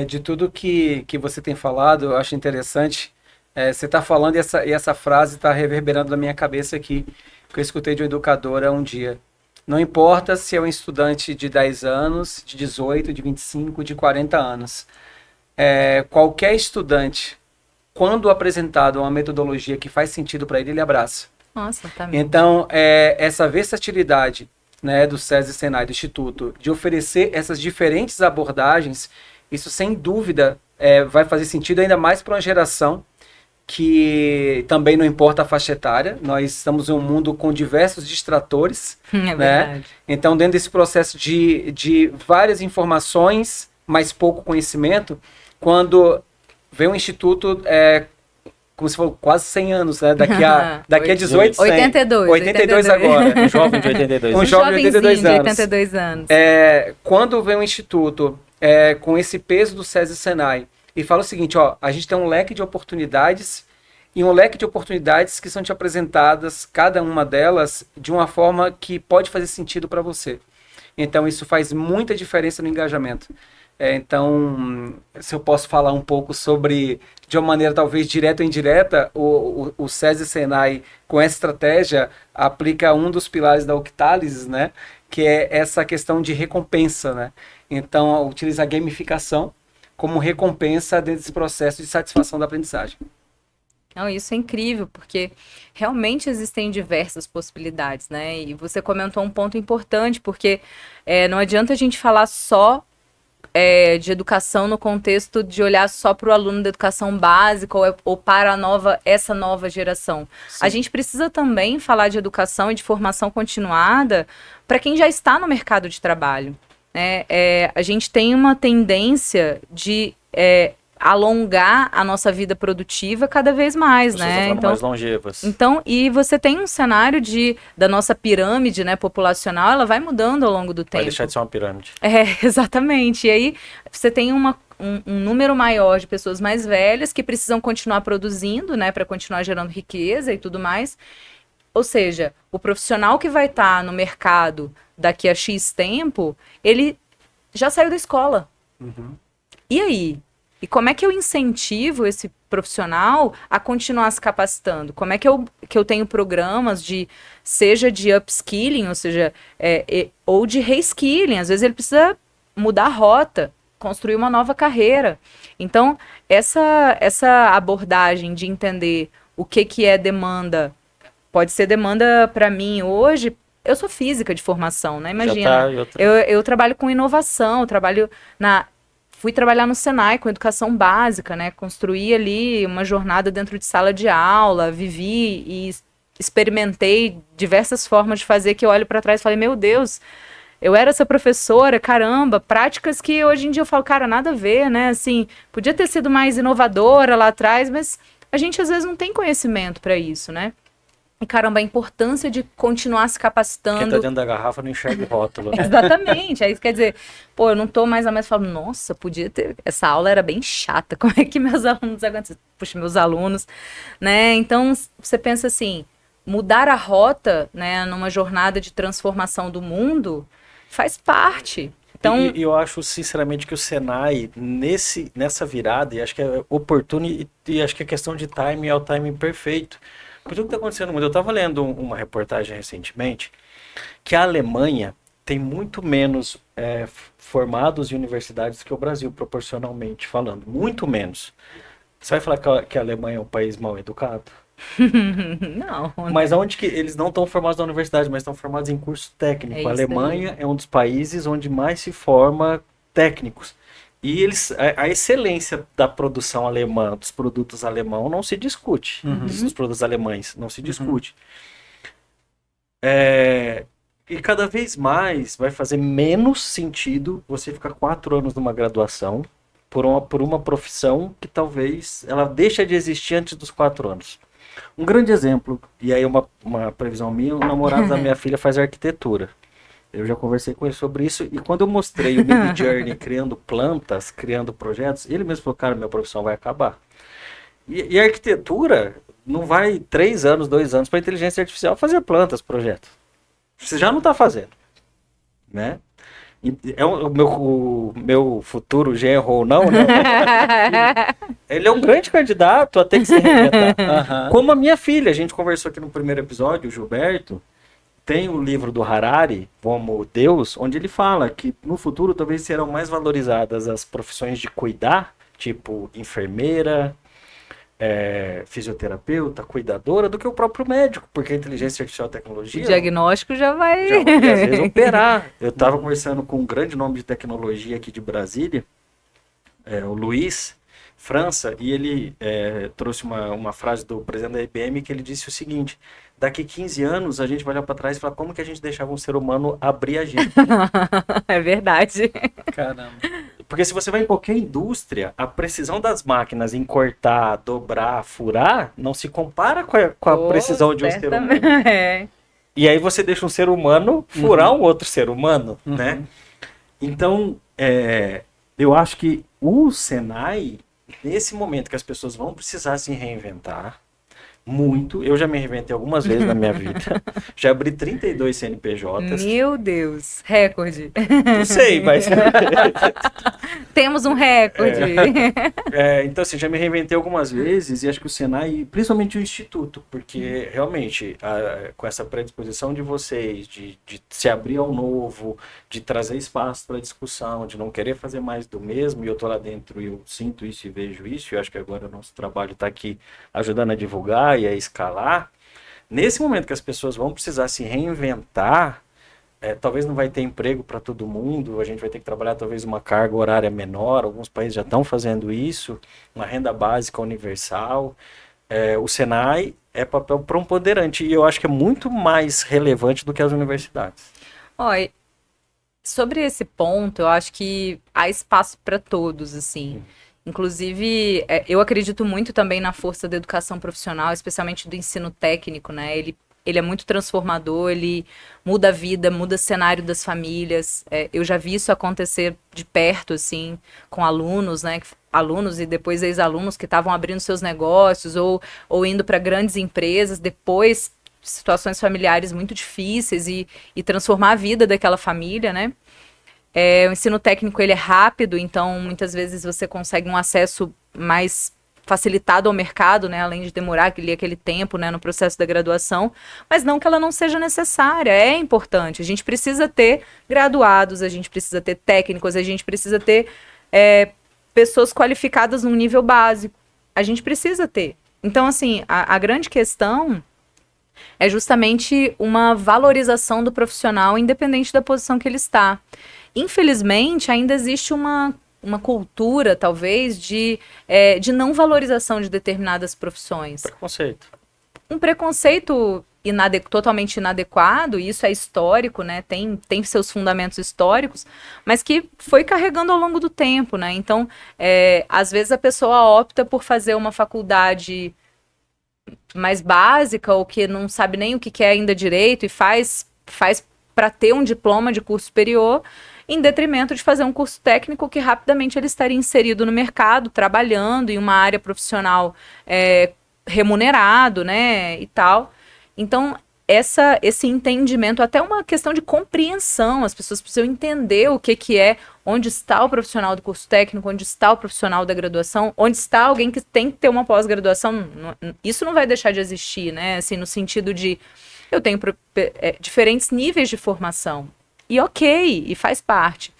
De tudo que você tem falado, eu acho interessante. Você está falando e essa frase está reverberando na minha cabeça aqui, que eu escutei de uma educadora um dia. Não importa se é um estudante de 10 anos, de 18, de 25, de 40 anos. Qualquer estudante, quando apresentado uma metodologia que faz sentido para ele abraça. Nossa, exatamente. Então, essa versatilidade, né, do SESI Senai, do Instituto, de oferecer essas diferentes abordagens, isso sem dúvida vai fazer sentido ainda mais para uma geração que também não importa a faixa etária. Nós estamos em um mundo com diversos distratores, É né? verdade. Então, dentro desse processo de várias informações, mas pouco conhecimento, quando vem um instituto, como se for quase 100 anos, né? Daqui a 18, 100. 82 agora. Um jovem de 82 Um anos. jovem de 82 jovenzinho de anos. 82 anos. Quando vem um instituto com esse peso do SESI Senai e fala o seguinte, ó, a gente tem um leque de oportunidades e um leque de oportunidades que são te apresentadas, cada uma delas, de uma forma que pode fazer sentido para você. Então, isso faz muita diferença no engajamento. Então, se eu posso falar um pouco sobre, de uma maneira talvez direta ou indireta, o SESI Senai, com essa estratégia, aplica um dos pilares da Octalysis, né? Que é essa questão de recompensa, né? Então, utiliza a gamificação como recompensa dentro desse processo de satisfação da aprendizagem. Não, isso é incrível, porque realmente existem diversas possibilidades, né? E você comentou um ponto importante, porque não adianta a gente falar só de educação no contexto de olhar só para o aluno da educação básica ou para essa nova geração. Sim. A gente precisa também falar de educação e de formação continuada para quem já está no mercado de trabalho, né? A gente tem uma tendência de alongar a nossa vida produtiva cada vez mais, né? Então, mais longevas. Então, e você tem um cenário da nossa pirâmide, né, populacional, ela vai mudando ao longo do tempo. Vai deixar de ser uma pirâmide. Exatamente. E aí você tem um número maior de pessoas mais velhas que precisam continuar produzindo, né, para continuar gerando riqueza e tudo mais. Ou seja, o profissional que vai estar no mercado daqui a X tempo, ele já saiu da escola. Uhum. E aí? E como é que eu incentivo esse profissional a continuar se capacitando? Como é que eu tenho programas seja de upskilling, ou seja, ou de reskilling? Às vezes ele precisa mudar a rota, construir uma nova carreira. Então, essa abordagem de entender o que é demanda, pode ser demanda para mim hoje. Eu sou física de formação, né? Imagina. Eu trabalho com inovação, fui trabalhar no Senai com educação básica, né? Construí ali uma jornada dentro de sala de aula, vivi e experimentei diversas formas de fazer que eu olho para trás e falei, meu Deus, eu era essa professora, caramba, práticas que hoje em dia eu falo, cara, nada a ver, né? Assim, podia ter sido mais inovadora lá atrás, mas a gente às vezes não tem conhecimento para isso, né? E caramba, a importância de continuar se capacitando. Quem tá dentro da garrafa não enxerga o rótulo. Exatamente. Aí quer dizer, eu não tô mais a mais falando, nossa, podia ter. Essa aula era bem chata. Como é que meus alunos aguentam? Puxa, meus alunos, né? Então, você pensa assim, mudar a rota, né, numa jornada de transformação do mundo faz parte. Então, e eu acho, sinceramente, que o Senai, nessa virada, e acho que é oportuno, e acho que a questão de timing é o timing perfeito. Por tudo que está acontecendo no mundo. Eu estava lendo uma reportagem recentemente que a Alemanha tem muito menos formados em universidades que o Brasil, proporcionalmente falando. Muito menos. Você vai falar que a Alemanha é um país mal educado? não. Mas onde que eles não estão formados na universidade, mas estão formados em curso técnico. A Alemanha é um dos países onde mais se forma técnicos. E a excelência da produção alemã, dos produtos alemãos, não se discute. Uhum. Dos produtos alemães, não se discute. E cada vez mais vai fazer menos sentido você ficar 4 anos numa graduação por uma profissão que talvez ela deixa de existir antes dos 4 anos. Um grande exemplo, e aí uma previsão minha, o namorado da minha filha faz arquitetura. Eu já conversei com ele sobre isso, e quando eu mostrei o Mid Journey criando plantas, criando projetos, ele mesmo falou, cara, minha profissão vai acabar. E a arquitetura não vai 3 anos, 2 anos para inteligência artificial fazer plantas, projetos. Você já não está fazendo, né? O meu futuro genro ou não, né? Ele é um grande candidato a ter que se reinventar. Aham. Como a minha filha, a gente conversou aqui no primeiro episódio, o Gilberto, tem o livro do Harari, Como Deus, onde ele fala que no futuro talvez serão mais valorizadas as profissões de cuidar, tipo enfermeira, fisioterapeuta, cuidadora, do que o próprio médico, porque a inteligência artificial e a O tecnologia diagnóstico já vai. já vai, às vezes, operar. Eu estava conversando com um grande nome de tecnologia aqui de Brasília, o Luiz França, e ele trouxe uma frase do presidente da IBM que ele disse o seguinte: daqui 15 anos a gente vai olhar para trás e falar como que a gente deixava um ser humano abrir a gente. É verdade. Caramba. Porque se você vai em qualquer indústria, a precisão das máquinas em cortar, dobrar, furar, não se compara com a precisão de um ser humano. É. E aí você deixa um ser humano furar um outro ser humano, né? Então, eu acho que o Senai, nesse momento que as pessoas vão precisar se reinventar, muito, eu já me reinventei algumas vezes na minha vida, já abri 32 CNPJs, Meu Deus, recorde. não sei, mas... Temos um recorde. Então, assim, já me reinventei algumas vezes e acho que o Senai, principalmente o Instituto, porque realmente, com essa predisposição de vocês, de se abrir ao novo, de trazer espaço para discussão, de não querer fazer mais do mesmo, e eu tô lá dentro e eu sinto isso e vejo isso, e eu acho que agora o nosso trabalho está aqui ajudando a divulgar e a escalar. Nesse momento que as pessoas vão precisar se reinventar, talvez não vai ter emprego para todo mundo, a gente vai ter que trabalhar talvez uma carga horária menor, alguns países já estão fazendo isso, uma renda básica universal. O Senai é papel preponderante e eu acho que é muito mais relevante do que as universidades. Olha, sobre esse ponto, eu acho que há espaço para todos, assim. Inclusive, eu acredito muito também na força da educação profissional, especialmente do ensino técnico, né? Ele é muito transformador, ele muda a vida, muda o cenário das famílias. Eu já vi isso acontecer de perto, assim, com alunos, né? Alunos e depois ex-alunos que estavam abrindo seus negócios ou indo para grandes empresas, depois situações familiares muito difíceis e transformar a vida daquela família, né? O ensino técnico ele é rápido, então muitas vezes você consegue um acesso mais facilitado ao mercado, né, além de demorar aquele tempo, né, no processo da graduação, mas não que ela não seja necessária, é importante. A gente precisa ter graduados, a gente precisa ter técnicos, a gente precisa ter pessoas qualificadas num nível básico. A gente precisa ter. Então, assim, a grande questão é justamente uma valorização do profissional, independente da posição que ele está. Infelizmente, ainda existe uma cultura, talvez, de não valorização de determinadas profissões. Preconceito. Um preconceito totalmente inadequado, e isso é histórico, né? Tem seus fundamentos históricos, mas que foi carregando ao longo do tempo, né? Então, às vezes a pessoa opta por fazer uma faculdade mais básica, ou que não sabe nem o que é ainda direito, e faz para ter um diploma de curso superior, em detrimento de fazer um curso técnico que rapidamente ele estaria inserido no mercado, trabalhando em uma área profissional remunerado, né, e tal. Então, esse entendimento, até uma questão de compreensão, as pessoas precisam entender o que é, onde está o profissional do curso técnico, onde está o profissional da graduação, onde está alguém que tem que ter uma pós-graduação. Isso não vai deixar de existir, né, assim, no sentido de eu tenho diferentes níveis de formação. E ok, e faz parte.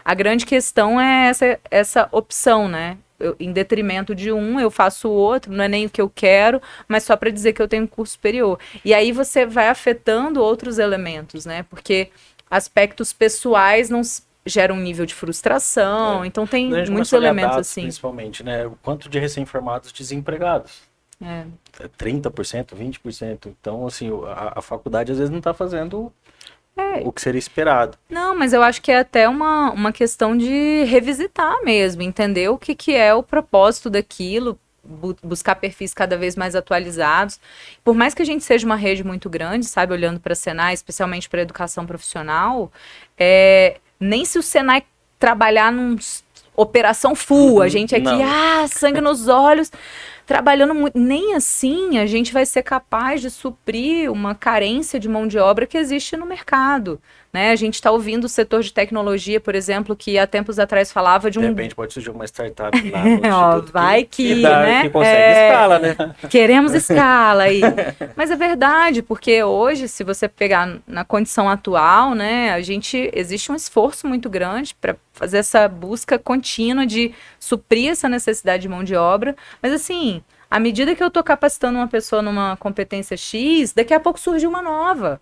A grande questão é essa opção, né? Em detrimento de um, eu faço o outro, não é nem o que eu quero, mas só para dizer que eu tenho um curso superior. E aí você vai afetando outros elementos, né? Porque aspectos pessoais não geram um nível de frustração, então tem muitos elementos dados, assim. Principalmente, né? O quanto de recém-formados desempregados. 30%, 20%. Então, assim, a faculdade às vezes não está fazendo o que seria esperado. Não, mas eu acho que é até uma questão de revisitar mesmo, entender o que é o propósito daquilo, buscar perfis cada vez mais atualizados. Por mais que a gente seja uma rede muito grande, sabe, olhando para a Senai, especialmente para a educação profissional, nem se o Senai trabalhar num operação full, a gente aqui, sangue nos olhos, trabalhando muito, nem assim a gente vai ser capaz de suprir uma carência de mão de obra que existe no mercado, né? A gente está ouvindo o setor de tecnologia, por exemplo, que há tempos atrás falava de De um... repente pode surgir uma startup lá no Ó, instituto vai né? que consegue escala, né? Queremos escala aí. Mas é verdade, porque hoje, se você pegar na condição atual, né, existe um esforço muito grande para fazer essa busca contínua de suprir essa necessidade de mão de obra. Mas assim, à medida que eu estou capacitando uma pessoa numa competência X, daqui a pouco surge uma nova.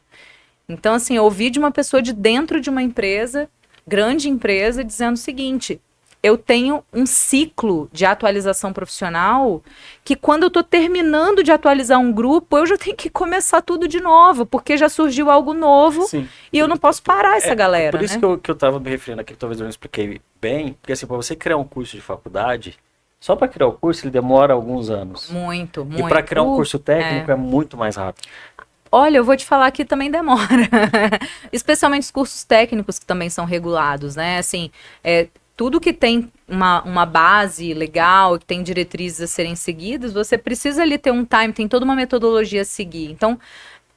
Então, assim, eu ouvi de uma pessoa de dentro de uma empresa, grande empresa, dizendo o seguinte: eu tenho um ciclo de atualização profissional que quando eu estou terminando de atualizar um grupo, eu já tenho que começar tudo de novo, porque já surgiu algo novo. Sim. E eu não posso parar essa galera, Por isso né? que eu tava me referindo aqui, que talvez eu não expliquei bem, porque assim, para você criar um curso de faculdade, só para criar o curso ele demora alguns anos. Muito, E muito. para criar um curso técnico é muito mais rápido. Olha, eu vou te falar que também demora. Especialmente os cursos técnicos que também são regulados, né? Assim, tudo que tem uma base legal, que tem diretrizes a serem seguidas, você precisa ali ter um time, tem toda uma metodologia a seguir. Então,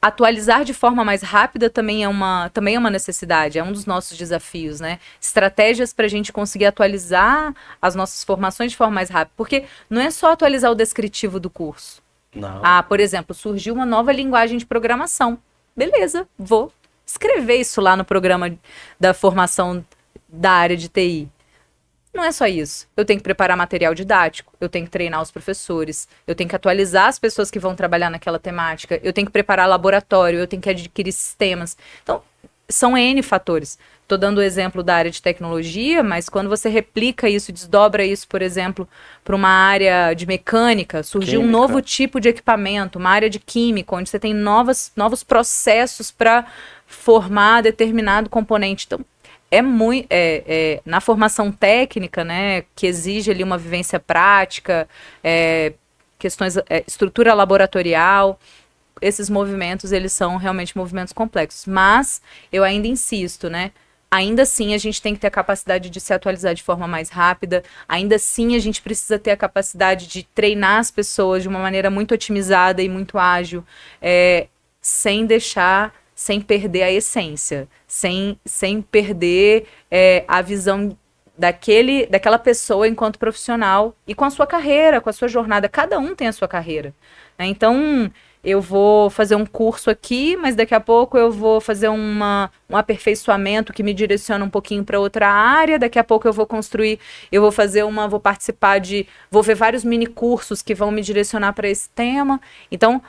atualizar de forma mais rápida também é uma necessidade, é um dos nossos desafios, né? Estratégias para a gente conseguir atualizar as nossas formações de forma mais rápida. Porque não é só atualizar o descritivo do curso. Não. Ah, por exemplo, surgiu uma nova linguagem de programação. Beleza, vou escrever isso lá no programa da formação da área de TI. Não é só isso. Eu tenho que preparar material didático, eu tenho que treinar os professores, eu tenho que atualizar as pessoas que vão trabalhar naquela temática, eu tenho que preparar laboratório, eu tenho que adquirir sistemas. Então, são N fatores. Estou dando o exemplo da área de tecnologia, mas quando você replica isso, desdobra isso, por exemplo, para uma área de mecânica, surgiu um novo tipo de equipamento, uma área de química, onde você tem novos processos para formar determinado componente. Então, na formação técnica, né, que exige ali uma vivência prática, questões, estrutura laboratorial, esses movimentos, eles são realmente movimentos complexos. Mas eu ainda insisto, né? Ainda assim, a gente tem que ter a capacidade de se atualizar de forma mais rápida. Ainda assim, a gente precisa ter a capacidade de treinar as pessoas de uma maneira muito otimizada e muito ágil, sem perder a essência, sem perder a visão daquela pessoa enquanto profissional e com a sua carreira, com a sua jornada. Cada um tem a sua carreira, né? Então, eu vou fazer um curso aqui, mas daqui a pouco eu vou fazer um aperfeiçoamento que me direciona um pouquinho para outra área, daqui a pouco eu vou vou ver vários mini cursos que vão me direcionar para esse tema. Então,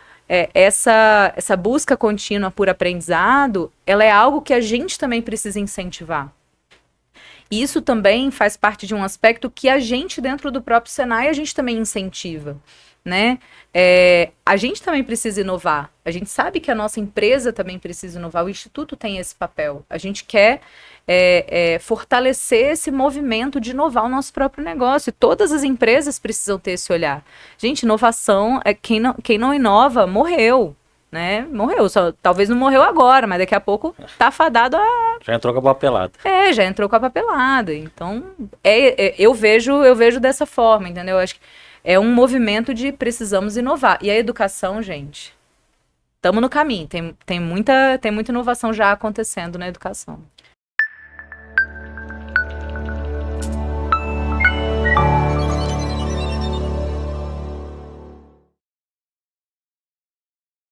essa busca contínua por aprendizado, ela é algo que a gente também precisa incentivar. E isso também faz parte de um aspecto que a gente, dentro do próprio Senai, a gente também incentiva, né? A gente também precisa inovar. A gente sabe que a nossa empresa também precisa inovar. O Instituto tem esse papel. A gente quer fortalecer esse movimento de inovar o nosso próprio negócio. E todas as empresas precisam ter esse olhar. Gente, inovação, quem não inova, morreu. Né? Morreu, talvez não morreu agora, mas daqui a pouco tá fadado a... Já entrou com a papelada. Já entrou com a papelada. Então, eu vejo dessa forma, entendeu? Eu acho que é um movimento de precisamos inovar. E a educação, gente, estamos no caminho. Tem muita inovação já acontecendo na educação.